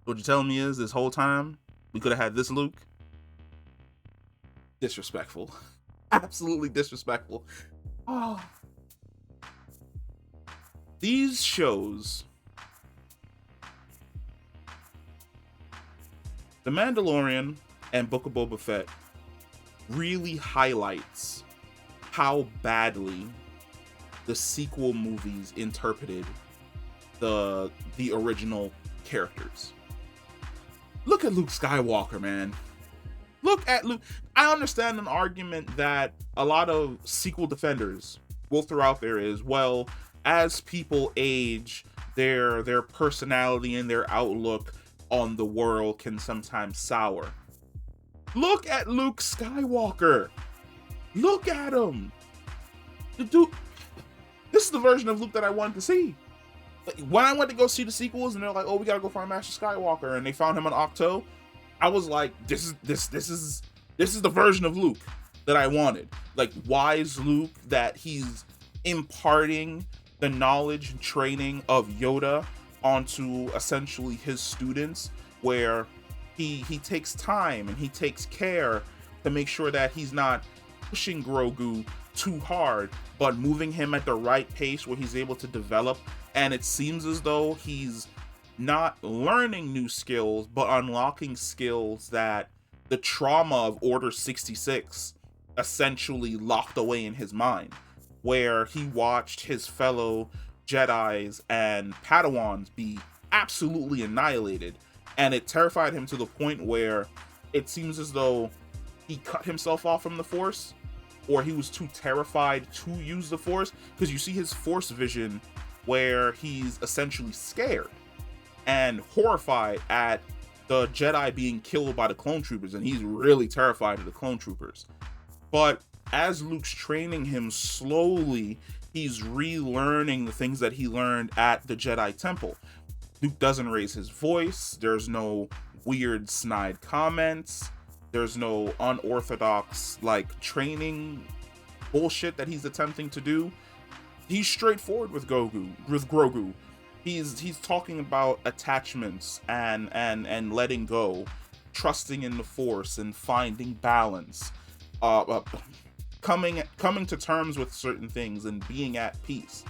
What you're telling me is this whole time we could have had this Luke? Disrespectful. Absolutely disrespectful. Oh. These shows, The Mandalorian and Book of Boba Fett, really highlights how badly the sequel movies interpreted the original characters. Look at Luke Skywalker, man. Look at Luke. I understand an argument that a lot of sequel defenders will throw out there is, well, as people age, their personality and their outlook on the world can sometimes sour. Look at Luke Skywalker. Look at him. The dude, this is the version of Luke that I wanted to see. When I went to go see the sequels and they're like, oh, we gotta go find Master Skywalker, and they found him on Octo, I was like, this is the version of Luke that I wanted. Like, wise Luke, that he's imparting the knowledge and training of Yoda onto essentially his students, where he takes time and he takes care to make sure that he's not pushing Grogu too hard, but moving him at the right pace where he's able to develop. And it seems as though he's not learning new skills, but unlocking skills that the trauma of Order 66 essentially locked away in his mind, where he watched his fellow Jedis and Padawans be absolutely annihilated, and it terrified him to the point where it seems as though he cut himself off from the Force, or he was too terrified to use the Force, because you see his Force vision where he's essentially scared and horrified at the Jedi being killed by the clone troopers, and he's really terrified of the clone troopers. But as Luke's training him slowly, he's relearning the things that he learned at the Jedi Temple. Luke doesn't raise his voice, there's no weird snide comments, there's no unorthodox like training bullshit that he's attempting to do. He's straightforward with Grogu. He's talking about attachments and letting go, trusting in the Force and finding balance, coming to terms with certain things and being at peace.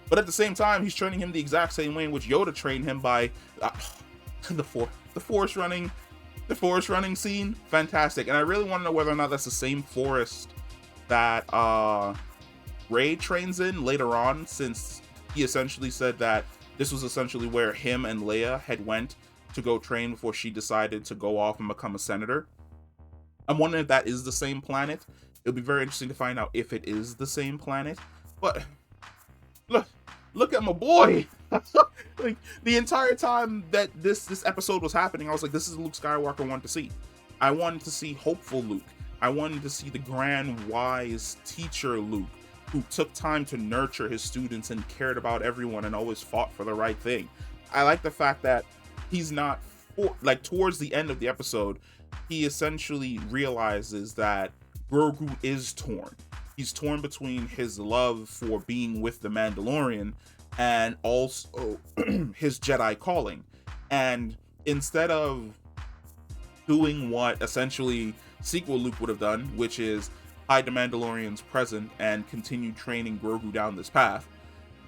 But at the same time, he's training him the exact same way in which Yoda trained him by the forest running scene, fantastic. And I really want to know whether or not that's the same forest that Rey trains in later on, since he essentially said that this was essentially where him and Leia had went to go train before she decided to go off and become a senator. I'm wondering if that is the same planet. It'll be very interesting to find out if it is the same planet. But look at my boy. Like, the entire time that this episode was happening, I was like, this is Luke Skywalker I wanted to see. I wanted to see hopeful Luke. I wanted to see the grand, wise teacher Luke, who took time to nurture his students and cared about everyone and always fought for the right thing. I like the fact that he's not, towards the end of the episode, he essentially realizes that Grogu is torn. He's torn between his love for being with the Mandalorian and also his Jedi calling. And instead of doing what essentially sequel Luke would have done, which is hide the Mandalorian's present and continue training Grogu down this path,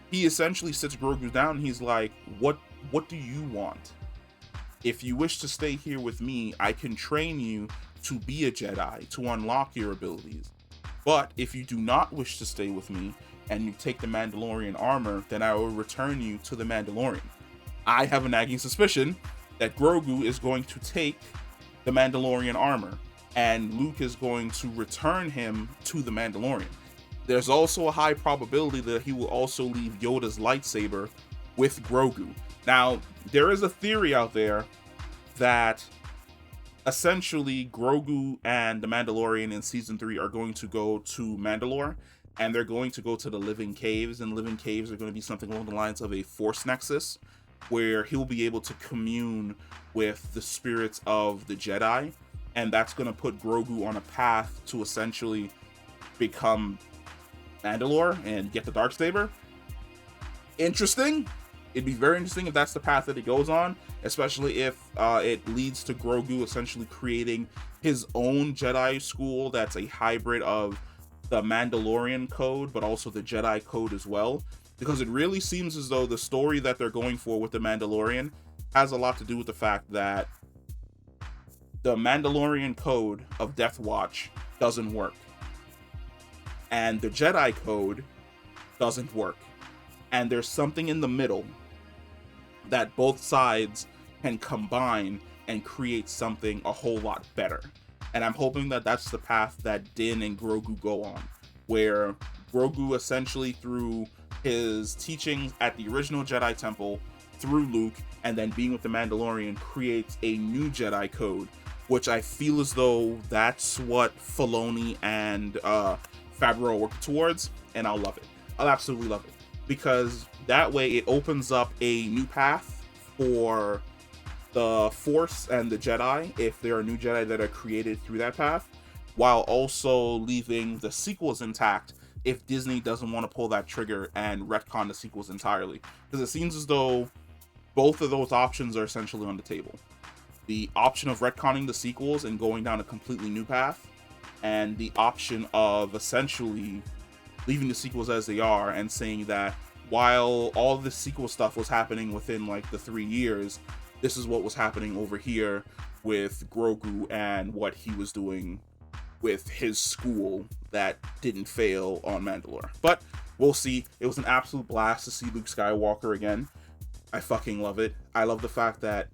he essentially sits Grogu down and he's like, what do you want? If you wish to stay here with me, I can train you to be a Jedi, to unlock your abilities. But if you do not wish to stay with me and you take the Mandalorian armor, then I will return you to the Mandalorian. I have a nagging suspicion that Grogu is going to take the Mandalorian armor, and Luke is going to return him to the Mandalorian. There's also a high probability that he will also leave Yoda's lightsaber with Grogu. Now, there is a theory out there that essentially Grogu and the Mandalorian in season 3 are going to go to Mandalore, and they're going to go to the Living Caves, and Living Caves are going to be something along the lines of a Force Nexus, where he'll be able to commune with the spirits of the Jedi, and that's going to put Grogu on a path to essentially become Mandalore and get the Darksaber. Interesting. it'd be very interesting if that's the path that it goes on, especially if it leads to Grogu essentially creating his own Jedi school that's a hybrid of the Mandalorian code, but also the Jedi code as well. Because it really seems as though the story that they're going for with the Mandalorian has a lot to do with the fact that the Mandalorian code of Death Watch doesn't work. And the Jedi code doesn't work. And there's something in the middle that both sides can combine and create something a whole lot better. And I'm hoping that that's the path that Din and Grogu go on, where Grogu essentially, through his teachings at the original Jedi Temple, through Luke, and then being with the Mandalorian, creates a new Jedi code, which I feel as though that's what Filoni and Favreau work towards, and I'll love it. I'll absolutely love it, because that way it opens up a new path for the Force and the Jedi, if there are new Jedi that are created through that path, while also leaving the sequels intact if Disney doesn't want to pull that trigger and retcon the sequels entirely. Because it seems as though both of those options are essentially on the table. The option of retconning the sequels and going down a completely new path, and the option of essentially leaving the sequels as they are and saying that while all the sequel stuff was happening within like the 3 years, this is what was happening over here with Grogu and what he was doing with his school that didn't fail on Mandalore. But we'll see. It was an absolute blast to see Luke Skywalker again. I fucking love it. I love the fact that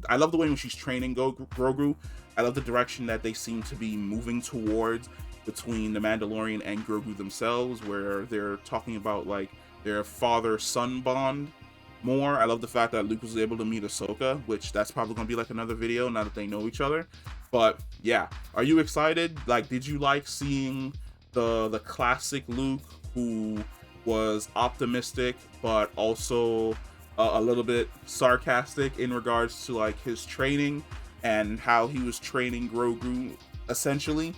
I love the way when she's training Grogu. I love the direction that they seem to be moving towards between the Mandalorian and Grogu themselves, where they're talking about like their father-son bond more. I love the fact that Luke was able to meet Ahsoka, which that's probably gonna be like another video now that they know each other. But yeah, are you excited? Like, did you like seeing the classic Luke, who was optimistic but also a little bit sarcastic in regards to like his training and how he was training Grogu essentially?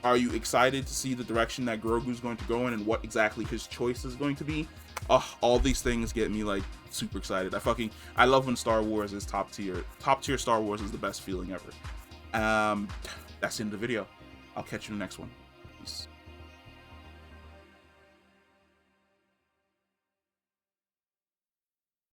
Are you excited to see the direction that Grogu is going to go in and what exactly his choice is going to be? All these things get me like super excited. I love when Star Wars is top tier. Top tier Star Wars is the best feeling ever. That's the end of the video. I'll catch you in the next one. Peace.